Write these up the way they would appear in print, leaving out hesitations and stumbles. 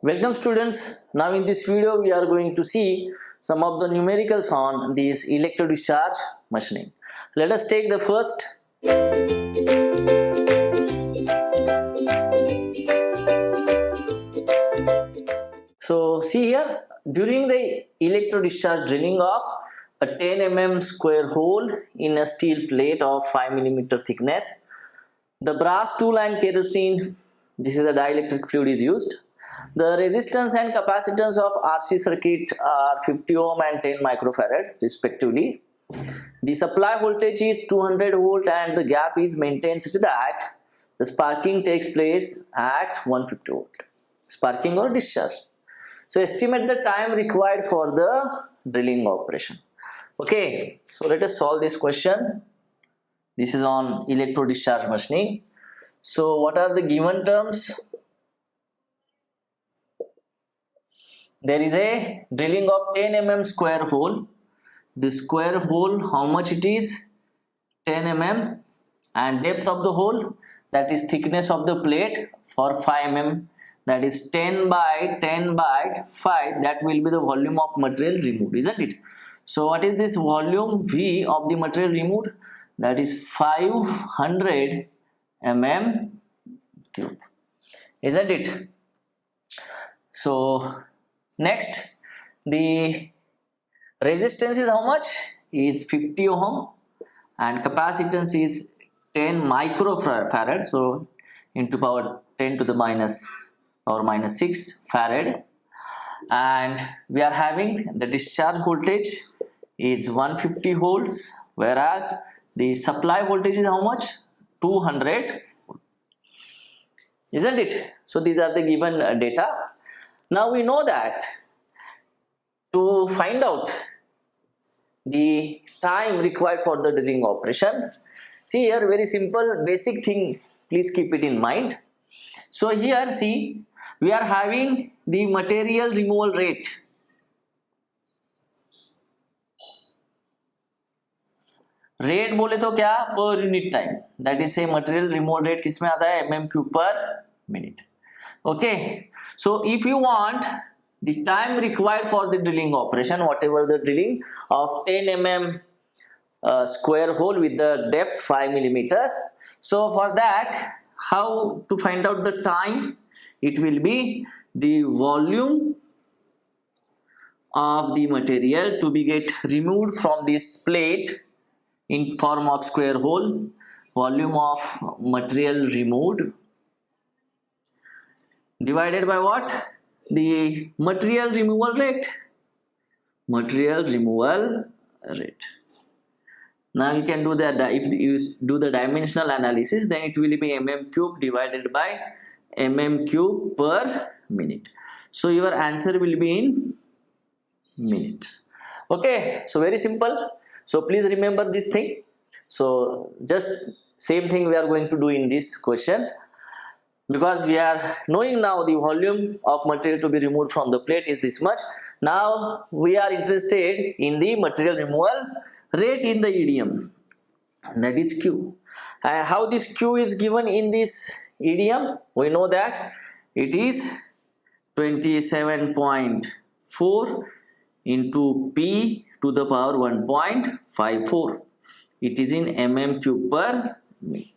Welcome students. Now in this video we are going to see some of the numericals on this electrodischarge machining. Let us take the first. So see here, during the electrodischarge drilling of a 10 mm square hole in a steel plate of 5 mm thickness, the brass tool and kerosene, this is the dielectric fluid, is used. The resistance and capacitance of RC circuit are 50 ohm and 10 microfarad respectively. The supply voltage is 200 volt and the gap is maintained such that the sparking takes place at 150 volt. Sparking or discharge. So estimate the time required for the drilling operation. Okay, so let us solve this question. This is on electrodischarge machining. So what are the given terms? There is a drilling of 10 mm square hole. The square hole, how much it is? 10 mm, and depth of the hole, that is thickness of the plate for 5 mm, that is 10 by 10 by 5. That will be the volume of material removed, isn't it? So what is this volume V of the material removed? That is 500 mm cube, isn't it? So next, the resistance is how much? Is 50 ohm and capacitance is 10 microfarad. So into power 10 to the minus or minus 6 farad, and we are having the discharge voltage is 150 volts, whereas the supply voltage is how much? 200, isn't it? So these are the given data. Now we know that to find out the time required for the drilling operation, see here, very simple basic thing, please keep it in mind. So here see, we are having the material removal rate. Rate बोले तो क्या? Per unit time. That is say material removal rate किसमें आता है? mm cube per minute. Okay. So if you want the time required for the drilling operation, whatever the drilling of 10 mm square hole with the depth 5 mm. So for that, how to find out the time? It will be the volume of the material to be get removed from this plate in form of square hole. Volume of material removed divided by what? The material removal rate. Material removal rate. Now you can do that. If you do the dimensional analysis, then it will be mm cube divided by mm cube per minute. So your answer will be in minutes. Okay, so very simple. So please remember this thing. So just same thing we are going to do in this question. Because we are knowing now the volume of material to be removed from the plate is this much. Now we are interested in the material removal rate in the EDM, that is Q. And how this Q is given in this EDM? We know that it is 27.4 into P to the power 1.54. It is in mm cube per minute.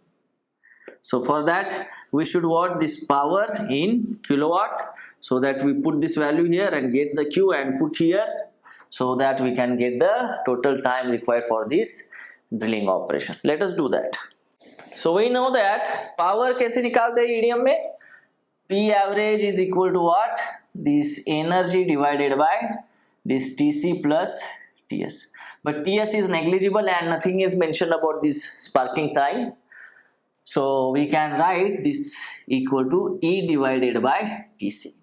So for that we should watt this power in kilowatt, so that we put this value here and get the Q and put here, so that we can get the total time required for this drilling operation. Let us do that. So we know that power कैसे निकालते हैं EDM में? P average is equal to what? This energy divided by this TC plus TS. But TS is negligible and nothing is mentioned about this sparking time. So we can write this equal to E divided by TC.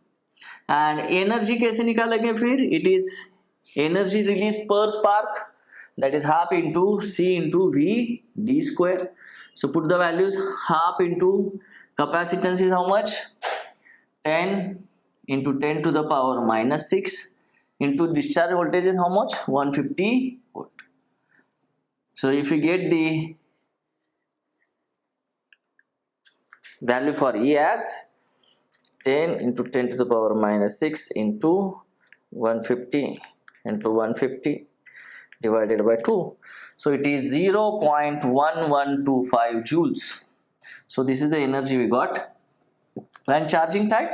And energy कैसे निकालेंगे फिर? It is energy released per spark, that is half into C into V D square. So put the values. Half into capacitance is how much? 10 into 10 to the power minus 6 into discharge voltage is how much? 150 volt. So if you get the value for E as 10 into 10 to the power minus 6 into 150 into 150 divided by 2. So it is 0.1125 joules. So this is the energy we got. When charging time,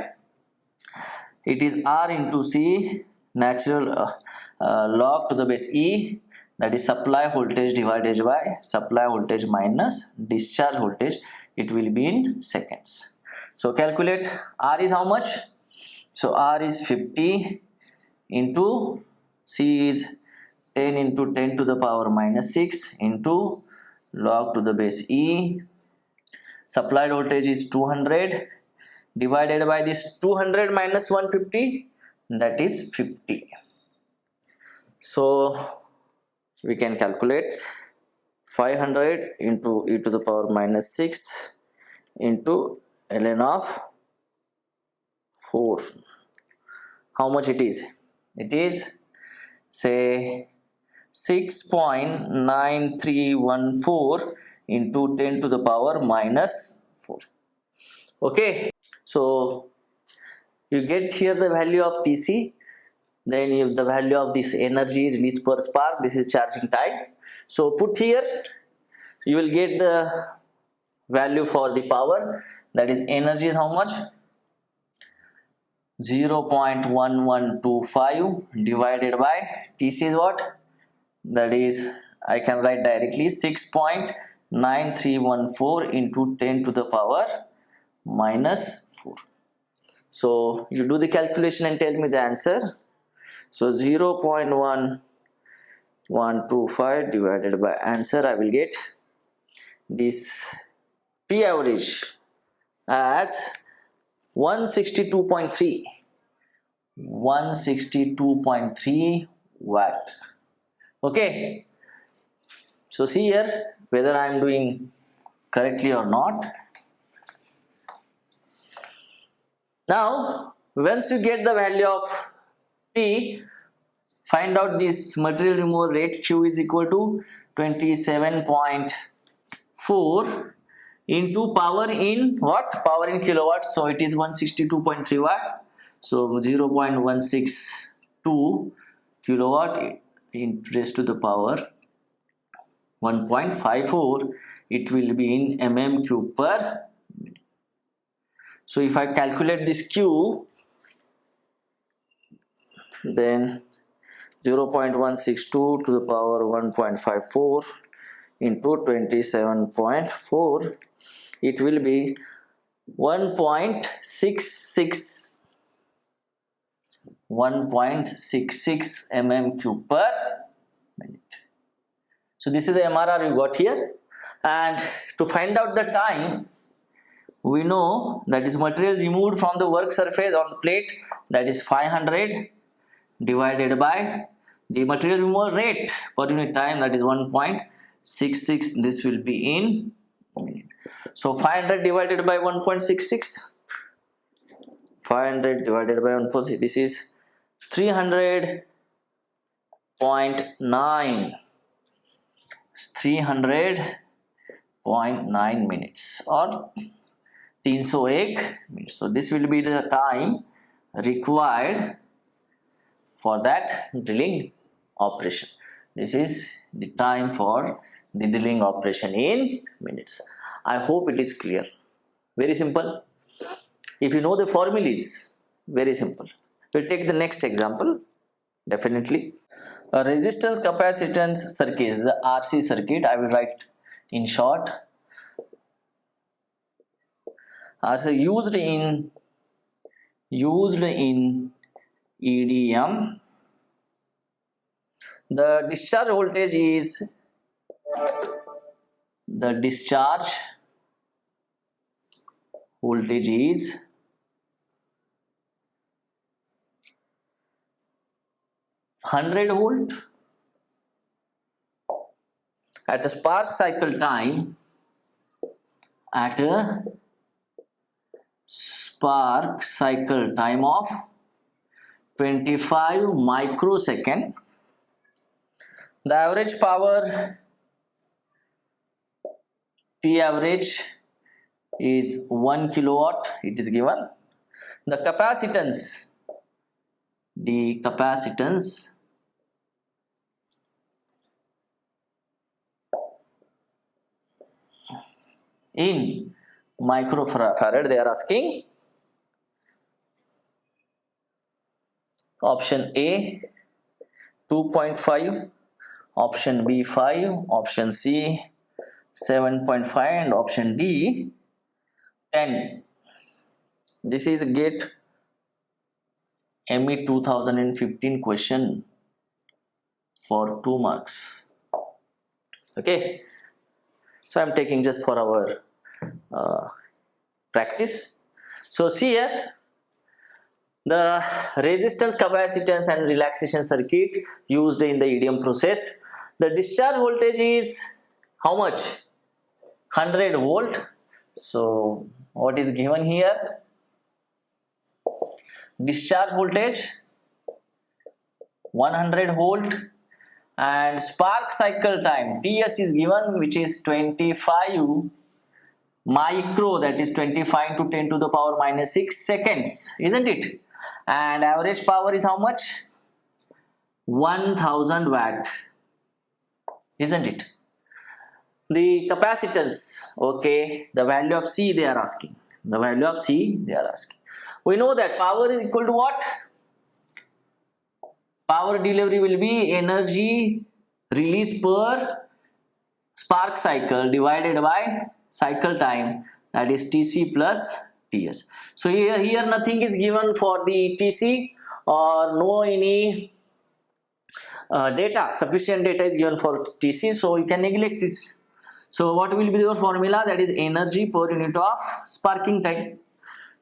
it is R into C natural log to the base E, that is supply voltage divided by supply voltage minus discharge voltage. It will be in seconds. So calculate. R is how much? So R is 50 into C is 10 into 10 to the power minus 6 into log to the base E. Supplied voltage is 200 divided by this 200 minus 150, that is 50. So we can calculate 500 into e to the power minus 6 into ln of 4. How much it is? It is, say, 6.9314 into 10 to the power minus 4. Okay, so you get here the value of TC, then you have the value of this energy released per spark. This is charging time. So put here, you will get the value for the power, that is energy is how much? 0.1125 divided by TC is what? That is, I can write directly 6.9314 into 10 to the power minus 4. So you do the calculation and tell me the answer. So 0.1125 divided by answer, I will get this P average as 162.3 watt. Okay, so see here whether I am doing correctly or not. Now once you get the value of P, find out this material removal rate. Q is equal to 27.4 into power in what? Power in kilowatts. So it is 162.3 watt. So 0.162 kilowatt in raised to the power 1.54. It will be in mm cube per minute. So if I calculate this Q, then 0.162 to the power 1.54 into 27.4, it will be 1.66 mm cube per minute. So this is the MRR you got here, and to find out the time, we know that is material removed from the work surface on plate, that is 500 divided by the material removal rate per unit time, that is 1.66. this will be in minute. So 500 divided by 1.66, 500 divided by 1.6, this is 300.9 minutes or 301 minutes. So this will be the time required for that drilling operation. This is the time for the drilling operation in minutes. I hope it is clear. Very simple. If you know the formulas, very simple. We'll take the next example. Definitely. A resistance capacitance circuit, the RC circuit, I will write in short. As used in EDM, the discharge voltage is 100 volt at a spark cycle time of 25 microsecond. The average power P average is 1 kilowatt, it is given. The capacitance in microfarad they are asking. Option A 2.5, option B 5, option C 7.5 and option D 10. This is GATE ME 2015 question for 2 marks. Okay, so I am taking just for our practice. So see here, the resistance, capacitance and relaxation circuit used in the EDM process. The discharge voltage is how much? 100 volt. So what is given here? Discharge voltage 100 volt and spark cycle time TS is given, which is 25 micro, that is 25 to 10 to the power minus 6 seconds, isn't it? And average power is how much? 1000 watt, isn't it? The capacitance, okay, the value of C they are asking. The value of C they are asking. We know that power is equal to what? Power delivery will be energy release per spark cycle divided by cycle time, that is TC plus TS. So here nothing is given for the TC or no any data, sufficient data is given for TC, so you can neglect this. So what will be your formula? That is energy per unit of sparking time.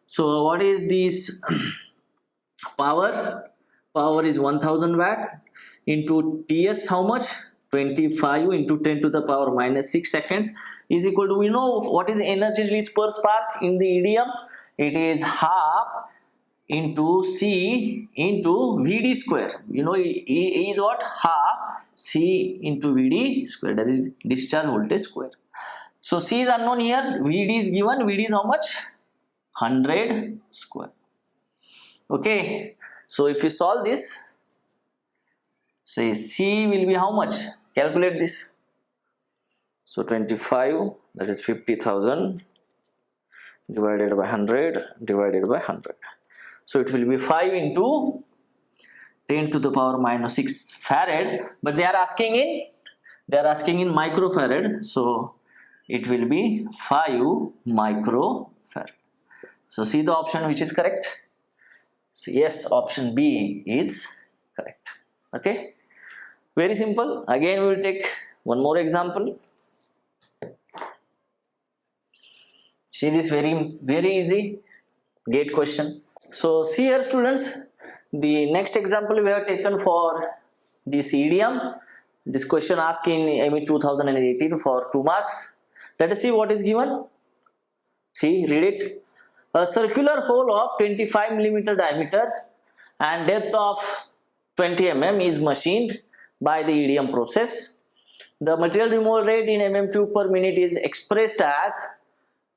So what is this power? Power is 1000 watt into TS how much? 25 into 10 to the power minus 6 seconds is equal to, we know what is energy release per spark in the EDM. It is half into C into Vd square. You know E is what? Half C into Vd square, that is discharge voltage square. So C is unknown here, Vd is given. Vd is how much? 100 square. Okay, so if you solve this, say C will be how much? Calculate this. So 25, that is 50,000 divided by 100 divided by 100. So it will be 5 into 10 to the power minus 6 farad, but they are asking in microfarad, so it will be 5 microfarad. So see the option which is correct. So yes, option B is correct. Okay, very simple. Again we will take one more example. See this very easy GATE question. So see here students, the next example we have taken for this EDM. This question asked in ME 2018 for 2 marks. Let us see what is given. See, read it. A circular hole of 25 mm diameter and depth of 20 mm is machined by the EDM process. The material removal rate in mm cube per minute is expressed as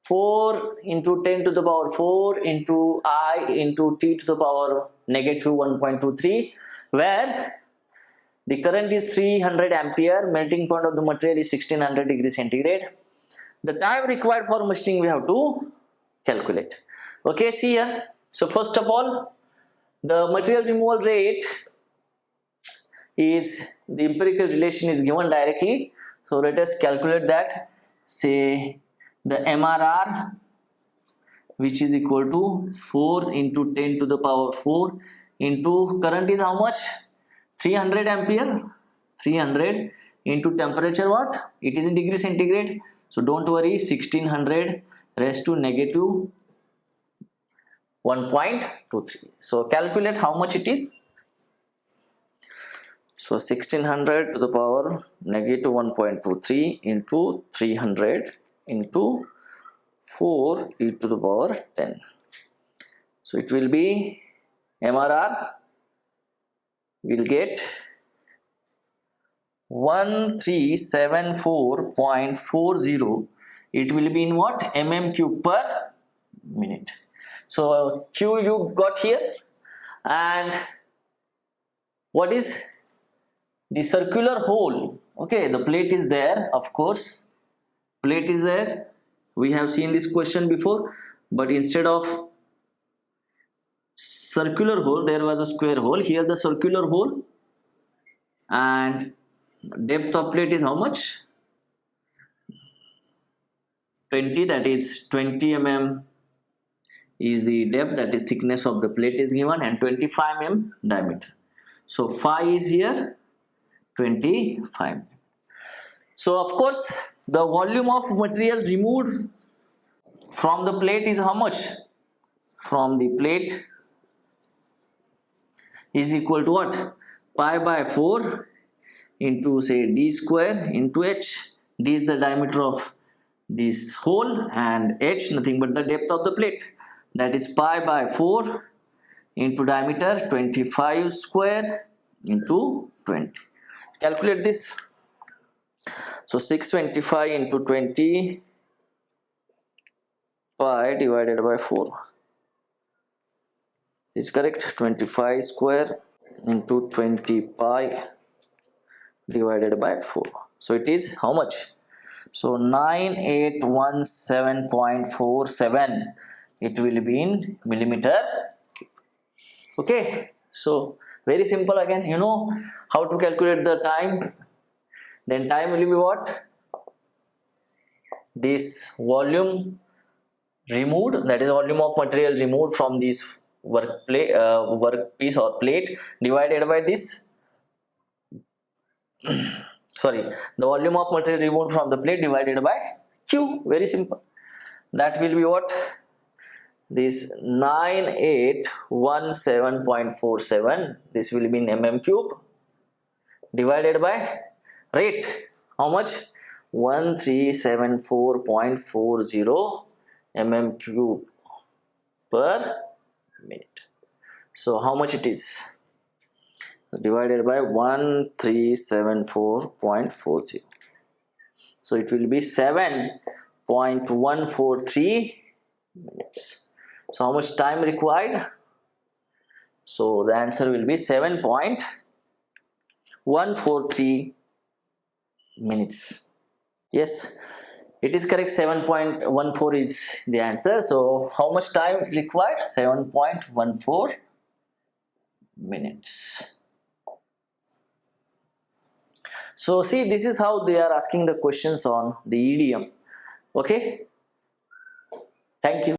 4 into 10 to the power 4 into I into t to the power negative 1.23, where the current is 300 ampere, melting point of the material is 1600 degrees centigrade. The time required for machining we have to calculate. Okay, see here. So first of all, the material removal rate is, the empirical relation is given directly. So let us calculate that. Say the MRR, which is equal to 4 into 10 to the power 4 into current is how much? 300 ampere. 300 into temperature what? It is in degree centigrade. So don't worry, 1600 raised to negative 1.23. So calculate how much it is. So 1600 to the power negative 1.23 into 300 into 4 e to the power 10. So it will be MRR, will get 1374.40. It will be in what? Mm cube per minute. So Q you got here, and what is the circular hole? Okay, the plate is there, of course, plate is there. We have seen this question before, but instead of circular hole there was a square hole. Here the circular hole, and depth of plate is how much? 20, that is 20 mm is the depth, that is thickness of the plate is given, and 25 mm diameter. So phi is here 25. So of course the volume of material removed from the plate is how much? From the plate is equal to what? Pi by 4 into say d square into h. D is the diameter of this hole, and h nothing but the depth of the plate, that is pi by 4 into diameter 25 square into 20. Calculate this. So 625 into 20 pi divided by 4 is correct. 25 square into 20 pi divided by 4. So it is how much? So 9817.47. It will be in millimeter cube. Okay, so very simple. Again, you know how to calculate the time. Then time will be what? This volume removed, that is volume of material removed from this workpiece or plate, divided by this sorry, the volume of material removed from the plate divided by Q. Very simple. That will be what? This 9817.47, this will be in mm cube, divided by rate, how much? 1374.40 mm cube per minute. So how much it is? Divided by 1374.40. So it will be 7.143 minutes. So how much time required? So the answer will be 7.143 minutes. Yes, it is correct. 7.14 is the answer. So how much time required? 7.14 minutes. So see, this is how they are asking the questions on the EDM. Okay, thank you.